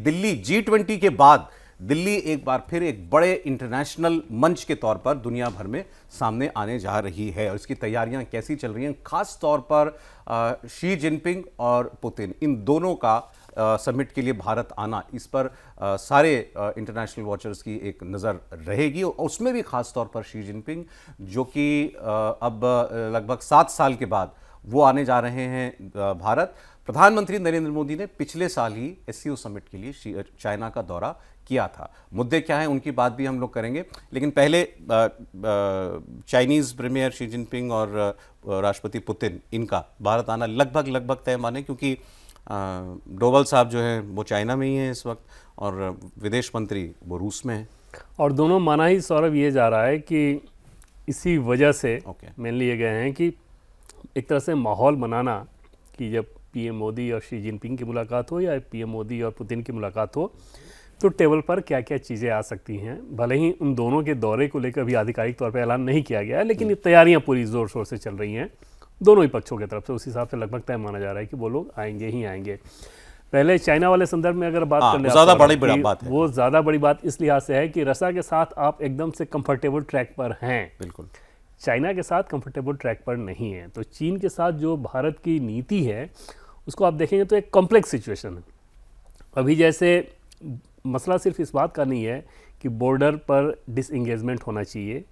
Delhi G20 के बाद दिल्ली एक बार फिर एक बड़े इंटरनेशनल मंच के तौर पर दुनिया भर में सामने आने जा रही है और इसकी तैयारियां कैसी चल रही हैं, खास तौर पर शी जिनपिंग और पुतिन इन दोनों का समिट के लिए भारत आना, इस पर सारे इंटरनेशनल वॉचर्स की एक नज़र रहेगी और उसमें भी खास तौर पर शी जिनपिंग जो कि अब लगभग 7 साल के बाद वो आने जा रहे हैं भारत। प्रधानमंत्री नरेंद्र मोदी ने पिछले साल ही SCO समिट के लिए चाइना का दौरा किया था। मुद्दे क्या हैं उनकी बात भी हम लोग करेंगे, लेकिन पहले चाइनीज़ प्रीमियर शी जिनपिंग और राष्ट्रपति पुतिन इनका भारत आना लगभग तय माने, क्योंकि डोभाल साहब जो है वो चाइना में ही हैं इस वक्त और विदेश मंत्री वो रूस में हैं। और दोनों माना ही सौरभ ये जा रहा है कि इसी वजह से मेनली ये गए हैं कि एक तरह से माहौल बनाना कि जब PM मोदी और शी जिनपिंग की मुलाकात हो या PM मोदी और पुतिन की मुलाकात हो तो टेबल पर क्या क्या चीज़ें आ सकती हैं। भले ही उन दोनों के दौरे को लेकर भी आधिकारिक तौर पर ऐलान नहीं किया गया है, लेकिन ये तैयारियां पूरी ज़ोर शोर से चल रही हैं दोनों ही पक्षों की तरफ से। उस हिसाब से लगभग तय माना जा रहा है कि वो लोग आएंगे ही आएंगे। पहले चाइना वाले संदर्भ में अगर बात कर ले, ज़्यादा बड़ी बात है, वो ज़्यादा बड़ी बात इस लिहाज से है कि रशिया के साथ आप एकदम से कंफर्टेबल ट्रैक पर हैं, बिल्कुल चाइना के साथ कंफर्टेबल ट्रैक पर नहीं है। तो चीन के साथ जो भारत की नीति है उसको आप देखेंगे तो एक कॉम्प्लेक्स सिचुएशन है। अभी जैसे मसला सिर्फ इस बात का नहीं है कि बॉर्डर पर डिसएंगेजमेंट होना चाहिए,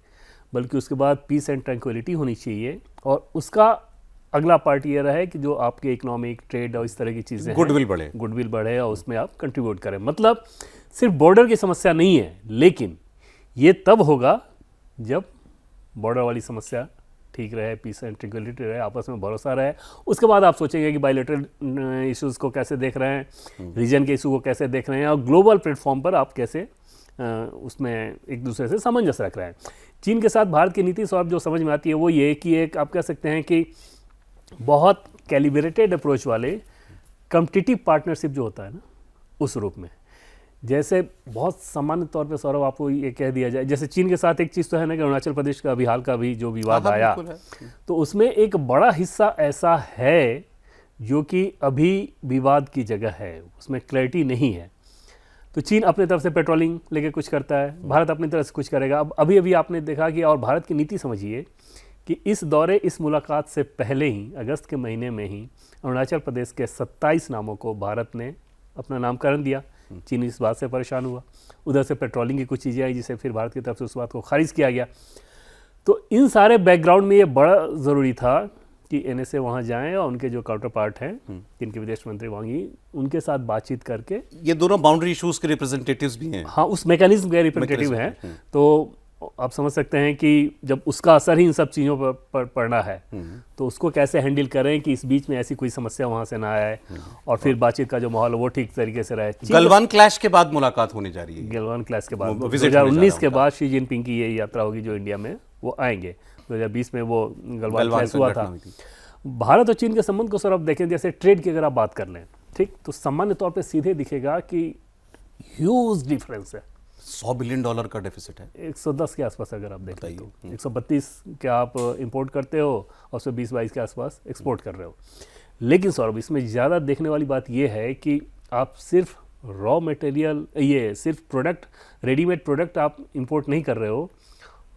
बल्कि उसके बाद पीस एंड ट्रैंक्विलिटी होनी चाहिए और उसका अगला पार्ट ये रहा है कि जो आपके इकोनॉमिक ट्रेड और इस तरह की चीज़ें गुडविल बढ़े और उसमें आप कंट्रीब्यूट करें। मतलब सिर्फ बॉर्डर की समस्या नहीं है, लेकिन ये तब होगा जब बॉर्डर वाली समस्या ठीक रहे, पीस एंड ट्रैंक्विलिटी रहे, आपस में भरोसा रहे। उसके बाद आप सोचेंगे कि बायलैटरल इश्यूज़ को कैसे देख रहे हैं, रीजन के इशू को कैसे देख रहे हैं और ग्लोबल प्लेटफॉर्म पर आप कैसे उसमें एक दूसरे से सामंजस्य रख रहे हैं। चीन के साथ भारत की नीति स्वरूप जो समझ में आती है वो ये कि एक आप कह सकते हैं कि बहुत कैलिब्रेटेड अप्रोच वाले कॉम्पिटिटिव पार्टनरशिप जो होता है ना, उस रूप में। जैसे बहुत सामान्य तौर पे सौरभ आपको ये कह दिया जाए, जैसे चीन के साथ एक चीज़ तो है ना कि अरुणाचल प्रदेश का अभी हाल का भी जो विवाद आया, तो उसमें एक बड़ा हिस्सा ऐसा है जो कि अभी विवाद की जगह है, उसमें क्लैरिटी नहीं है। तो चीन अपनी तरफ से पेट्रोलिंग लेके कुछ करता है, भारत अपनी तरफ से कुछ करेगा। अब अभी आपने देखा कि और भारत की नीति समझिए कि इस दौरे, इस मुलाकात से पहले ही अगस्त के महीने में ही अरुणाचल प्रदेश के 27 नामों को भारत ने अपना नामकरण दिया। चीन इस बात से परेशान हुआ, उधर से पेट्रोलिंग की कुछ चीज़ें आई जिसे फिर भारत की तरफ से उस बात को खारिज किया गया। तो इन सारे बैकग्राउंड में ये बड़ा ज़रूरी था कि NSA वहाँ जाएं और उनके जो काउंटर पार्ट हैं, जिनके विदेश मंत्री वहाँ, उनके साथ बातचीत करके, ये दोनों बाउंड्री इशूज़ के रिप्रेजेंटेटिव्स भी हैं, हाँ उस मैकेनिज्म के रिप्रेजेंटेटिव हैं। तो आप समझ सकते हैं कि जब उसका असर ही इन सब चीज़ों पर पड़ना है तो उसको कैसे हैंडल करें कि इस बीच में ऐसी कोई समस्या वहाँ से ना आए और फिर बातचीत का जो माहौल है वो ठीक तरीके से रहे। गलवान क्लैश के बाद मुलाकात होने जा रही है, गलवान क्लैश के बाद 2019 के बाद शी जिनपिंग की ये यात्रा होगी जो इंडिया में वो आएंगे। 2020 में वो गलवान क्लैश हुआ था। भारत और चीन के संबंध को सर आप देखें, जैसे ट्रेड की अगर आप बात कर लें, ठीक, तो सामान्य तौर पर सीधे दिखेगा कि ह्यूज डिफरेंस है। $100 बिलियन का डेफिसिट है, 110 के आसपास अगर आप देखें तो 132 के आप इंपोर्ट करते हो और 120-22 के आसपास एक्सपोर्ट कर रहे हो। लेकिन सौरभ इसमें ज़्यादा देखने वाली बात यह है कि आप सिर्फ रॉ मटेरियल, ये सिर्फ प्रोडक्ट, रेडीमेड प्रोडक्ट आप इंपोर्ट नहीं कर रहे हो,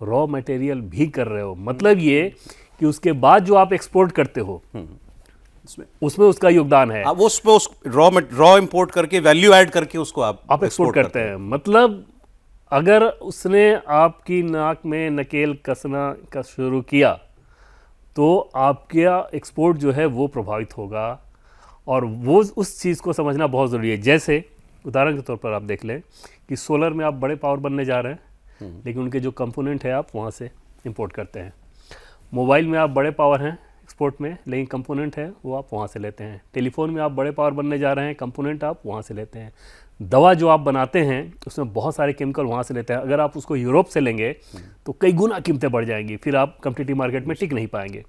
रॉ मटेरियल भी कर रहे हो। मतलब ये कि उसके बाद जो आप एक्सपोर्ट करते हो उसमें उसका योगदान है। वो उस रॉ इंपोर्ट करके वैल्यू ऐड करके उसको आप एक्सपोर्ट करते हैं। मतलब अगर उसने आपकी नाक में नकेल कसना का शुरू किया तो आपका एक्सपोर्ट जो है वो प्रभावित होगा और वो उस चीज़ को समझना बहुत ज़रूरी है। जैसे उदाहरण के तौर पर आप देख लें कि सोलर में आप बड़े पावर बनने जा रहे हैं, लेकिन उनके जो कंपोनेंट है आप वहाँ से इंपोर्ट करते हैं। मोबाइल में आप बड़े पावर हैं एक्सपोर्ट में, लेकिन कंपोनेंट है वो आप वहाँ से लेते हैं। टेलीफोन में आप बड़े पावर बनने जा रहे हैं, कंपोनेंट आप वहाँ से लेते हैं। दवा जो आप बनाते हैं उसमें बहुत सारे केमिकल वहाँ से लेते हैं। अगर आप उसको यूरोप से लेंगे तो कई गुना कीमतें बढ़ जाएंगी, फिर आप कॉम्पिटिटिव मार्केट में टिक नहीं पाएंगे।